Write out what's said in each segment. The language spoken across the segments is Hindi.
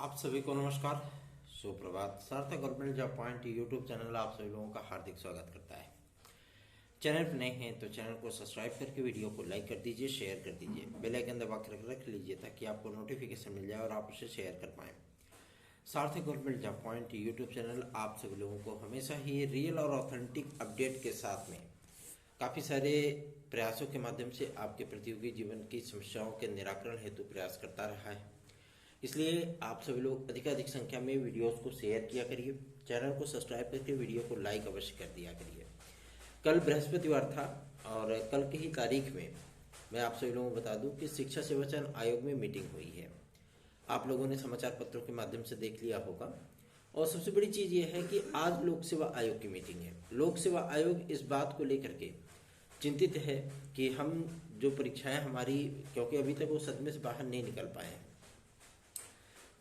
आप सभी को नमस्कार, सुप्रभात। सार्थक government job point YouTube channel आप सभी लोगों का हार्दिक स्वागत करता है। चैनल पर नए हैं तो चैनल को सब्सक्राइब करके वीडियो को लाइक कर दीजिए, शेयर कर दीजिए, बेल आइकन दबा कर रख लीजिए ताकि आपको नोटिफिकेशन मिल जाए और आप उसे शेयर कर पाएँ। सार्थक government job point YouTube channel आप सभी लोगों को हमेशा ही रियल और ऑथेंटिक अपडेट के साथ में काफ़ी सारे प्रयासों के माध्यम से आपके प्रतियोगी जीवन की समस्याओं के निराकरण हेतु प्रयास करता रहा है। इसलिए आप सभी लोग अधिकाधिक संख्या में वीडियोस को शेयर किया करिए, चैनल को सब्सक्राइब करके वीडियो को लाइक अवश्य कर दिया करिए। कल बृहस्पतिवार था और कल की ही तारीख में मैं आप सभी लोगों को बता दूं कि शिक्षा सेवा चयन आयोग में मीटिंग हुई है। आप लोगों ने समाचार पत्रों के माध्यम से देख लिया होगा। और सबसे बड़ी चीज़ ये है कि आज लोक सेवा आयोग की मीटिंग है। लोक सेवा आयोग इस बात को लेकर के चिंतित है कि हम जो परीक्षाएं हमारी, क्योंकि अभी तक वो सदमे से बाहर नहीं निकल पाए हैं,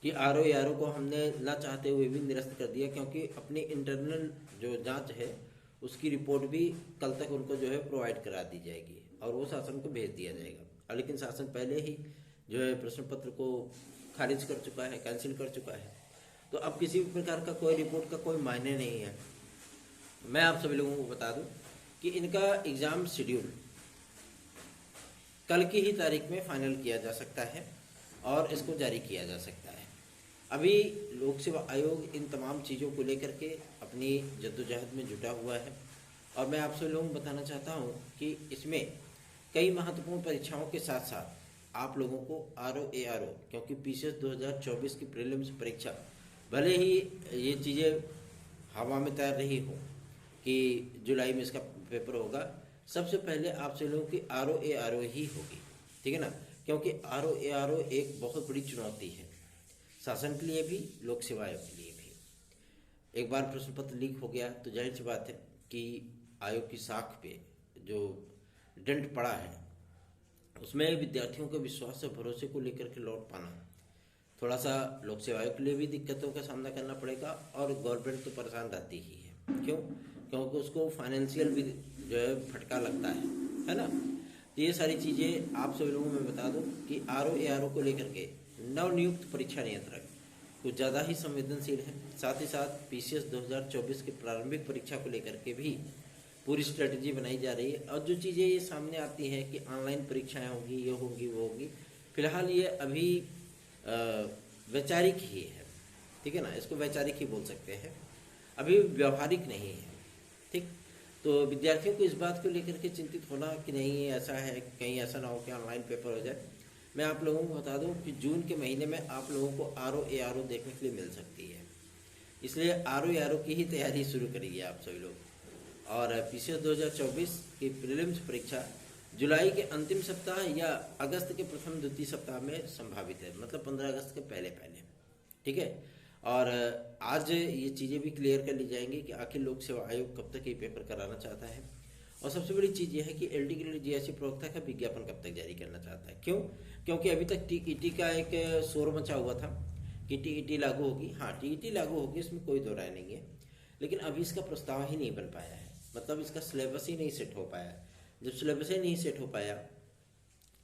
कि आरओ को हमने ना चाहते हुए भी निरस्त कर दिया, क्योंकि अपनी इंटरनल जो जांच है उसकी रिपोर्ट भी कल तक उनको जो है प्रोवाइड करा दी जाएगी और वो शासन को भेज दिया जाएगा। लेकिन शासन पहले ही जो है प्रश्न पत्र को खारिज कर चुका है, कैंसिल कर चुका है। तो अब किसी भी प्रकार का कोई रिपोर्ट का कोई मायने नहीं है। मैं आप सभी लोगों को बता दूं कि इनका एग्ज़ाम शेड्यूल कल की ही तारीख में फाइनल किया जा सकता है और इसको जारी किया जा सकता है। अभी लोक सेवा आयोग इन तमाम चीज़ों को लेकर के अपनी जद्दोजहद में जुटा हुआ है और मैं आप सभी लोगों को बताना चाहता हूं कि इसमें कई महत्वपूर्ण परीक्षाओं के साथ साथ आप लोगों को आरओ, क्योंकि पीसीएस 2024 की प्रीलिम्स परीक्षा भले ही ये चीज़ें हवा में तैर रही हो कि जुलाई में इसका पेपर होगा, सबसे पहले आप सभी लोगों की आरओ ही होगी, ठीक है ना। क्योंकि आरओ एक बहुत बड़ी चुनौती है शासन के लिए भी, लोक सेवा आयोग के लिए भी। एक बार प्रश्न पत्र लीक हो गया तो जाहिर सी बात है कि आयोग की साख पे जो डेंट पड़ा है उसमें विद्यार्थियों के विश्वास और भरोसे को लेकर के लौट पाना थोड़ा सा लोक सेवा आयोग के लिए भी दिक्कतों का सामना करना पड़ेगा और गवर्नमेंट तो परेशान रहती ही है। क्यों? क्योंकि उसको फाइनेंशियल भी जो है फटका लगता है ना। तो ये सारी चीज़ें आप सभी लोगों को मैं बता दूं कि आरओ को लेकर के नवनियुक्त परीक्षा नियंत्रक कुछ ज़्यादा ही संवेदनशील है। साथ ही साथ पीसीएस 2024 की प्रारंभिक परीक्षा को लेकर के भी पूरी स्ट्रेटजी बनाई जा रही है। और जो चीज़ें ये सामने आती हैं कि ऑनलाइन परीक्षाएं होंगी, ये होंगी, वो होंगी, फिलहाल ये अभी वैचारिक ही है, ठीक है ना। इसको वैचारिक ही बोल सकते हैं, अभी व्यवहारिक नहीं है, ठीक। तो विद्यार्थियों को इस बात को लेकर के चिंतित होना कि नहीं ऐसा है, कहीं ऐसा ना हो कि ऑनलाइन पेपर हो जाए। मैं आप लोगों को बता दूं कि जून के महीने में आप लोगों को आरओ देखने के लिए मिल सकती है। इसलिए आरओ की ही तैयारी शुरू करिए आप सभी लोग। और पीसीएस 2024 की प्रीलिम्स परीक्षा जुलाई के अंतिम सप्ताह या अगस्त के प्रथम द्वितीय सप्ताह में संभावित है, मतलब 15 अगस्त के पहले, ठीक है। और आज ये चीज़ें भी क्लियर कर ली जाएंगी कि आखिर लोक सेवा आयोग कब तक ये पेपर कराना चाहता है। और सबसे बड़ी चीज़ ये है कि एलटी ग्रेड जीएससी प्रवक्ता का विज्ञापन कब तक जारी करना चाहता है। क्यों? क्योंकि अभी तक टीईटी का एक शोर मचा हुआ था कि टीईटी लागू होगी। हाँ, टीईटी लागू होगी, इसमें कोई दो राय नहीं है, लेकिन अभी इसका प्रस्ताव ही नहीं बन पाया है, मतलब इसका सिलेबस ही नहीं सेट हो पाया। जब सिलेबस ही नहीं सेट हो पाया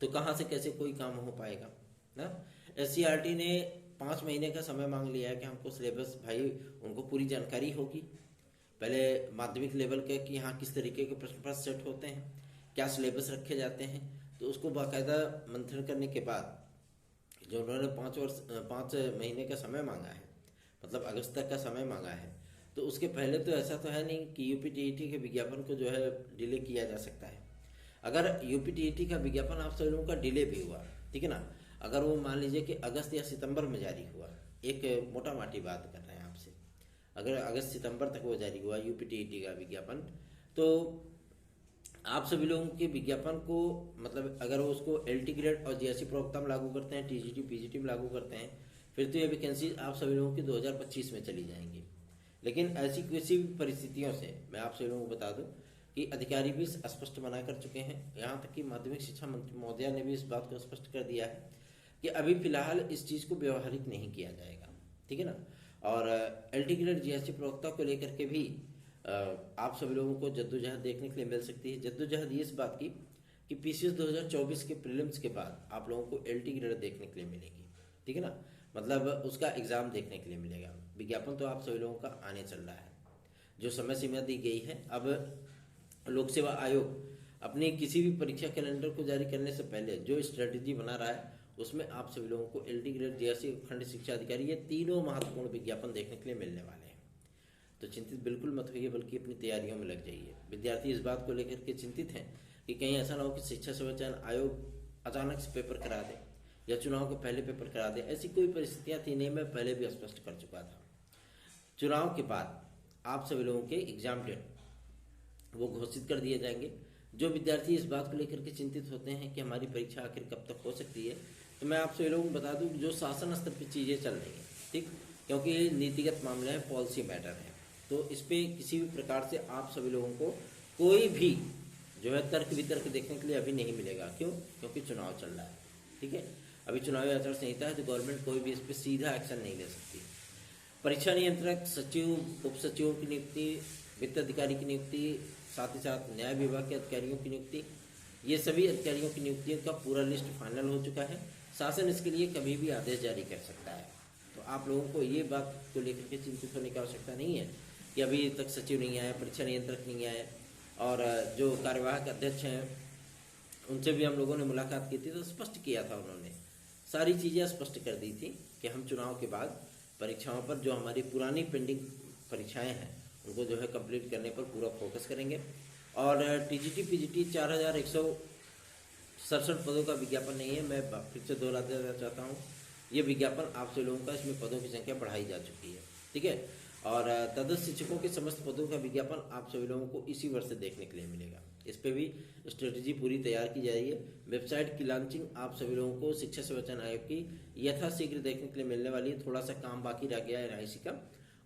तो कहाँ से कैसे कोई काम हो पाएगा ना। एससीईआरटी ने 5 महीने का समय मांग लिया है कि हमको सिलेबस, भाई उनको पूरी जानकारी होगी पहले माध्यमिक लेवल के कि यहाँ किस तरीके के प्रश्न पत्र सेट होते हैं, क्या सिलेबस रखे जाते हैं। तो उसको बाकायदा मंथन करने के बाद जो उन्होंने 5 महीने का समय मांगा है, मतलब अगस्त तक का समय मांगा है, तो उसके पहले तो ऐसा तो है नहीं कि यूपीटीईटी के विज्ञापन को जो है डिले किया जा सकता है। अगर यूपीटीईटी का विज्ञापन आप सभी लोगों का डिले भी हुआ, ठीक है ना, अगर वो मान लीजिए कि अगस्त या सितंबर में जारी हुआ, एक मोटा माटी बात कर रहे हैं आपसे, अगर अगस्त सितंबर तक वो जारी हुआ यूपीटीईटी का विज्ञापन, तो आप सभी लोगों के विज्ञापन को, मतलब अगर वो उसको एलटी ग्रेड और जीएससी प्रवक्ता में लागू करते हैं, टीजीटी पीजीटी में लागू करते हैं, फिर तो ये वैकेंसी आप सभी लोगों की 2025 में चली जाएंगी। लेकिन ऐसी किसी भी परिस्थितियों से मैं आप सभी लोगों को बता दूं कि अधिकारी भी स्पष्ट मना कर चुके हैं। यहाँ तक कि माध्यमिक शिक्षा मंत्री महोदया ने भी इस बात को स्पष्ट कर दिया है कि अभी फिलहाल इस चीज़ को व्यवहारिक नहीं किया जाएगा, ठीक है ना। और एलटी ग्रेड जीएससी प्रवक्ता को लेकर के भी आप सभी लोगों को जद्दोजहद देखने के लिए मिल सकती है। जद्दोजहद ये इस बात की कि पीसीएस 2024 के प्रीलिम्स के बाद आप लोगों को एलटी ग्रेड देखने के लिए मिलेगी, ठीक है ना। मतलब उसका एग्ज़ाम देखने के लिए मिलेगा। विज्ञापन तो आप सभी लोगों का आने चल रहा है, जो समय सीमा दी गई है। अब लोक सेवा आयोग अपनी किसी भी परीक्षा कैलेंडर को जारी करने से पहले जो स्ट्रेटजी बना रहा है, उसमें आप सभी लोगों को एलटी ग्रेड, जेआरसी, खंड शिक्षा अधिकारी, ये तीनों महत्वपूर्ण विज्ञापन देखने के लिए मिलने वाले हैं। तो चिंतित बिल्कुल मत होइए, बल्कि अपनी तैयारियों में लग जाइए। विद्यार्थी इस बात को लेकर के चिंतित हैं कि कहीं ऐसा ना हो कि शिक्षा सेवा चयन आयोग अचानक से पेपर करा दे या चुनाव के पहले पेपर करा दे। ऐसी कोई परिस्थितियां थी नहीं, मैं पहले भी स्पष्ट कर चुका था। चुनाव के बाद आप सभी लोगों के एग्जाम डेट वो घोषित कर दिए जाएंगे। जो विद्यार्थी इस बात को लेकर के चिंतित होते हैं कि हमारी परीक्षा आखिर कब तक हो सकती है, तो मैं आप सभी लोगों को बता दूं, जो शासन स्तर पर चीज़ें चल रही हैं, ठीक, क्योंकि ये नीतिगत मामला है, पॉलिसी मैटर है, तो इस पर किसी भी प्रकार से आप सभी लोगों को कोई भी जो है तर्क वितर्क देखने के लिए अभी नहीं मिलेगा। क्यों? क्योंकि चुनाव चल रहा है, ठीक है। अभी चुनावी आचार संहिता है, तो गवर्नमेंट कोई भी इस पर सीधा एक्शन नहीं ले सकती। परीक्षा नियंत्रक, सचिव, उप सचिवों की नियुक्ति, वित्त अधिकारी की नियुक्ति, साथ ही साथ न्याय विभाग के अधिकारियों की नियुक्ति, ये सभी अधिकारियों की नियुक्तियों का पूरा लिस्ट फाइनल हो चुका है। शासन इसके लिए कभी भी आदेश जारी कर सकता है। तो आप लोगों को ये बात को लेकर के चिंतित होने की आवश्यकता नहीं है कि अभी तक सचिव नहीं आया, परीक्षा नियंत्रक नहीं आया, और जो कार्यवाहक अध्यक्ष हैं उनसे भी हम लोगों ने मुलाकात की थी, तो स्पष्ट किया था, उन्होंने सारी चीज़ें स्पष्ट कर दी थी कि हम चुनाव के बाद परीक्षाओं पर, जो हमारी पुरानी पेंडिंग परीक्षाएं हैं, उनको जो है कंप्लीट करने पर पूरा फोकस करेंगे। और टीजीटी पीजीटी 4167 पदों का विज्ञापन नहीं है, मैं फिर से दोहरा देना चाहता हूँ, ये विज्ञापन आप सभी लोगों का, इसमें पदों की संख्या बढ़ाई जा चुकी है, ठीक है। और तदस्थ शिक्षकों के समस्त पदों का विज्ञापन आप सभी लोगों को इसी वर्ष से देखने के लिए मिलेगा। इस पर भी स्ट्रेटजी पूरी तैयार की जा रही है। वेबसाइट की लॉन्चिंग आप सभी लोगों को शिक्षा सेवा चयन आयोग की यथाशीघ्र देखने के लिए मिलने वाली है। थोड़ा सा काम बाकी रह गया है एनआईसी का,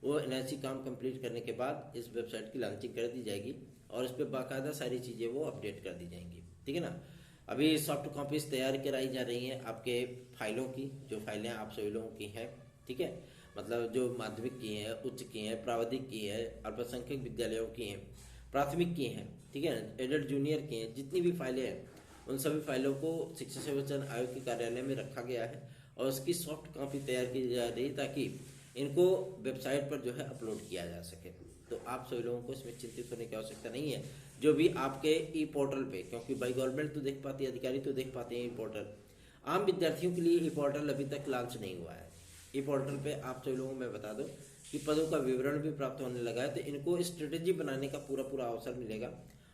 वो एनआईसी काम कंप्लीट करने के बाद इस वेबसाइट की लॉन्चिंग कर दी जाएगी और इस पर बाकायदा सारी चीज़ें वो अपडेट कर दी जाएंगी, ठीक है ना। अभी सॉफ्ट कॉपीज तैयार कराई जा रही हैं आपके फाइलों की, जो फाइलें आप सभी लोगों की हैं, ठीक है, मतलब जो माध्यमिक की हैं, उच्च की हैं, प्राविधिक की हैं, अल्पसंख्यक विद्यालयों की हैं, प्राथमिक की हैं, ठीक है, एडल्ट जूनियर की हैं, जितनी भी फाइलें हैं उन सभी फाइलों को शिक्षा सेवा चयन आयोग के कार्यालय में रखा गया है और उसकी सॉफ्ट कॉपी तैयार की जा रही है ताकि इनको वेबसाइट पर जो है अपलोड किया जा सके। तो आप सभी लोगों को इसमें चिंतित होने की आवश्यकता नहीं है। जो भी आपके ई पोर्टल पे, क्योंकि बाई गवर्नमेंट तो देख पाती है, अधिकारी तो देख पाते हैं ई पोर्टल, आम विद्यार्थियों के लिए ई पोर्टल अभी तक लॉन्च नहीं हुआ है। ई पोर्टल पे आप सभी लोगों को मैं बता दूं कि पदों का विवरण भी प्राप्त होने लगा है, तो इनको स्ट्रेटेजी बनाने का पूरा पूरा अवसर मिलेगा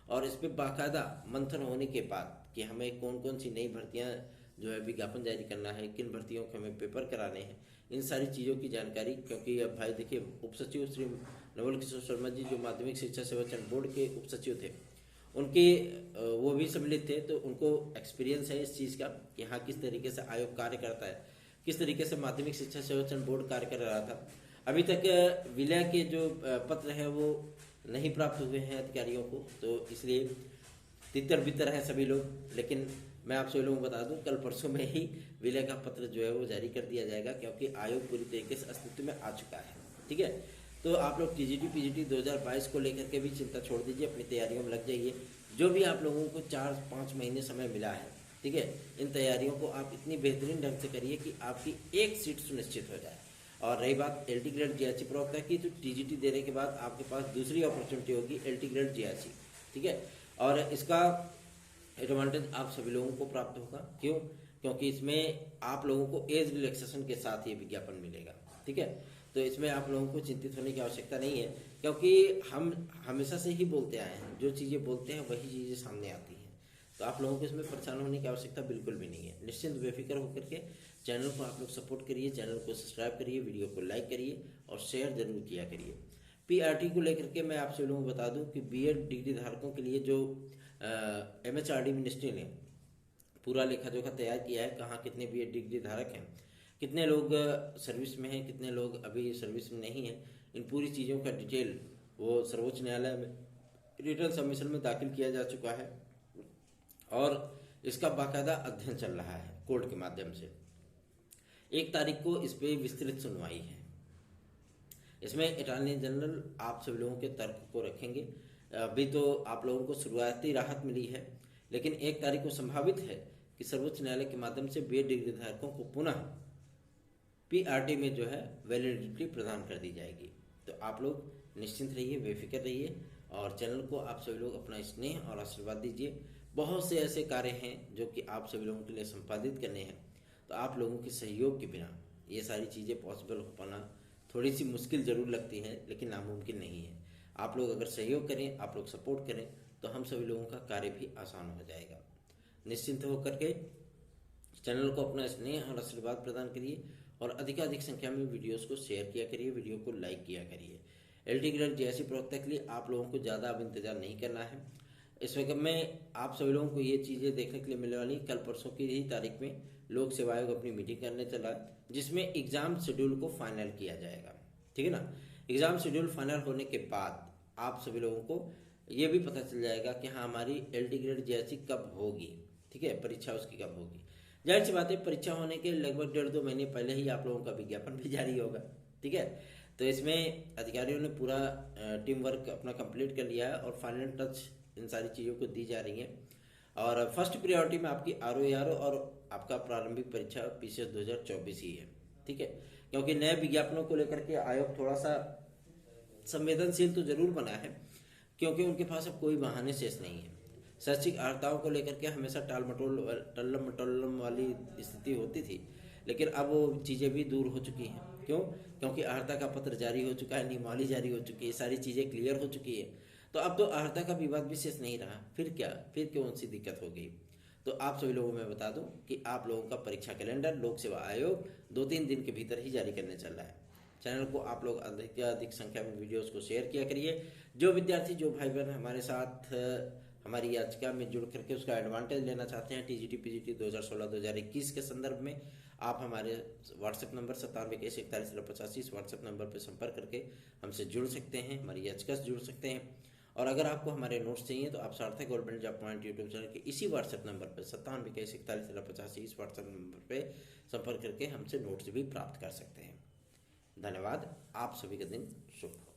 और इस पर बाकायदा मंथन होने के बाद कि हमें कौन कौन सी नई भर्तियां जो है विज्ञापन जारी करना है, किन भर्तियों के हमें पेपर कराने हैं, इन सारी चीज़ों की जानकारी, क्योंकि अब भाई देखिए, उप सचिव श्री नवल किशोर शर्मा जी जो माध्यमिक शिक्षा सेवा चयन बोर्ड के उप सचिव थे, उनके वो भी सम्मिलित थे, तो उनको एक्सपीरियंस है इस चीज़ का कि हाँ किस तरीके से आयोग कार्य करता है, किस तरीके से माध्यमिक शिक्षा सेवा चयन बोर्ड कार्य कर रहा था। अभी तक विलय के जो पत्र है वो नहीं प्राप्त हुए हैं अधिकारियों को, तो इसलिए तितर बितर हैं सभी लोग। लेकिन मैं आप सभी लोगों को बता दूं, कल परसों में ही विलय का पत्र जो है वो जारी कर दिया जाएगा, क्योंकि आयोग पूरी तरीके से अस्तित्व में आ चुका है, ठीक है। तो आप लोग टीजीटी पीजीटी 2022 को लेकर के भी चिंता छोड़ दीजिए, अपनी तैयारियों में लग जाइए। जो भी आप लोगों को 4-5 महीने समय मिला है, ठीक है, इन तैयारियों को आप इतनी बेहतरीन ढंग से करिए कि आपकी एक सीट सुनिश्चित हो जाए। और रही बात एलटी ग्रेड जीआरसी प्रवक्ता की, तो टीजीटी देने के बाद आपके पास दूसरी अपॉर्चुनिटी होगी एलटी ग्रेड जीआरसी, ठीक है। और इसका एडवांटेज आप सभी लोगों को प्राप्त होगा। क्यों? क्योंकि इसमें आप लोगों को एज रिलैक्सेशन के साथ ये विज्ञापन मिलेगा, ठीक है। तो इसमें आप लोगों को चिंतित होने की आवश्यकता नहीं है, क्योंकि हम हमेशा से ही बोलते आए हैं, जो चीज़ें बोलते हैं वही चीज़ें सामने आती हैं। तो आप लोगों को इसमें परेशान होने की आवश्यकता बिल्कुल भी नहीं है। निश्चिंत बेफिक्र होकर के चैनल को आप लोग सपोर्ट करिए, चैनल को सब्सक्राइब करिए, वीडियो को लाइक करिए और शेयर जरूर किया करिए। पीआरटी को लेकर के मैं आप सभी लोगों को बता दूं कि बीएड डिग्री धारकों के लिए जो एमएचआरडी मिनिस्ट्री ने पूरा लेखा जोखा तैयार किया है, कहाँ कितने बीएड डिग्री धारक हैं, कितने लोग सर्विस में हैं, कितने लोग अभी सर्विस में नहीं हैं, इन पूरी चीज़ों का डिटेल वो सर्वोच्च न्यायालय में रिटर्न सबमिशन में दाखिल किया जा चुका है और इसका बाकायदा अध्ययन चल रहा है कोर्ट के माध्यम से। 1 तारीख को इस पर विस्तृत सुनवाई है। इसमें अटॉर्नी जनरल आप सभी लोगों के तर्क को रखेंगे। अभी तो आप लोगों को शुरुआती राहत मिली है, लेकिन 1 तारीख को संभावित है कि सर्वोच्च न्यायालय के माध्यम से बीएड डिग्री धारकों को पुनः PRT में जो है वैलिडिटी प्रदान कर दी जाएगी। तो आप लोग निश्चिंत रहिए, बेफिक्र रहिए और चैनल को आप सभी लोग अपना स्नेह और आशीर्वाद दीजिए। बहुत से ऐसे कार्य हैं जो कि आप सभी लोगों के लिए संपादित करने हैं, तो आप लोगों के सहयोग के बिना ये सारी चीज़ें पॉसिबल हो पाना थोड़ी सी मुश्किल ज़रूर लगती है, लेकिन नामुमकिन नहीं है। आप लोग अगर सहयोग करें, आप लोग सपोर्ट करें, तो हम सभी लोगों का कार्य भी आसान हो जाएगा। निश्चिंत होकर के चैनल को अपना स्नेह और आशीर्वाद प्रदान करिए और अधिकाधिक संख्या में वीडियोस को शेयर किया करिए, वीडियो को लाइक किया करिए। LT ग्रेड JSC प्रवक्ता के लिए आप लोगों को ज़्यादा अब इंतजार नहीं करना है। इस वक्त में आप सभी लोगों को ये चीज़ें देखने के लिए मिलने वाली। कल परसों की ही तारीख में लोक सेवा आयोग अपनी मीटिंग करने चला, जिसमें एग्जाम शेड्यूल को फाइनल किया जाएगा। ठीक है ना। एग्जाम शेड्यूल फाइनल होने के बाद आप सभी लोगों को ये भी पता चल जाएगा कि हाँ हमारी LT ग्रेड JSC कब होगी। ठीक है, परीक्षा उसकी कब होगी। जाहिर सी बात है, परीक्षा होने के लगभग 1.5-2 महीने पहले ही आप लोगों का विज्ञापन भी जारी होगा। ठीक है, तो इसमें अधिकारियों ने पूरा टीम वर्क अपना कंप्लीट कर लिया है और फाइनल टच इन सारी चीज़ों को दी जा रही है। और फर्स्ट प्रायोरिटी में आपकी RO और आपका प्रारंभिक परीक्षा PCS 2024 ही है। ठीक है, क्योंकि नए विज्ञापनों को लेकर के आयोग थोड़ा सा संवेदनशील तो जरूर बना है, क्योंकि उनके पास अब कोई बहाने शेष नहीं है। शैक्षिक अर्हताओं को लेकर के हमेशा टल्लम मटोलम वाली स्थिति होती थी, लेकिन अब वो चीज़ें भी दूर हो चुकी हैं। क्यों? क्योंकि अर्हता का पत्र जारी हो चुका है, नियमावली जारी हो चुकी है, सारी चीज़ें क्लियर हो चुकी है। तो अब तो अर्हता का विवाद भी शेष नहीं रहा। फिर क्या, फिर कौन सी दिक्कत हो गई? तो आप सभी लोगों में बता दूं कि आप लोगों का परीक्षा कैलेंडर लोक सेवा आयोग 2-3 दिन के भीतर ही जारी करने चल रहा है। चैनल को आप लोग अधिक संख्या में वीडियोस को शेयर किया करिए। जो विद्यार्थी, जो भाई बहन हमारे साथ हमारी याचिका में जुड़ करके उसका एडवांटेज लेना चाहते हैं TGT PGT 2016-2021 के संदर्भ में, आप हमारे व्हाट्सएप नंबर 97214185 इस व्हाट्सएप नंबर पर संपर्क करके हमसे जुड़ सकते हैं, हमारी याचिका से जुड़ सकते हैं। और अगर आपको हमारे नोट्स चाहिए तो आप सार्थक government job point YouTube channel के इसी व्हाट्सएप नंबर पर 97214185 इस व्हाट्सएप नंबर पर संपर्क करके हमसे नोट्स भी प्राप्त कर सकते हैं। धन्यवाद। आप सभी का दिन शुभ हो।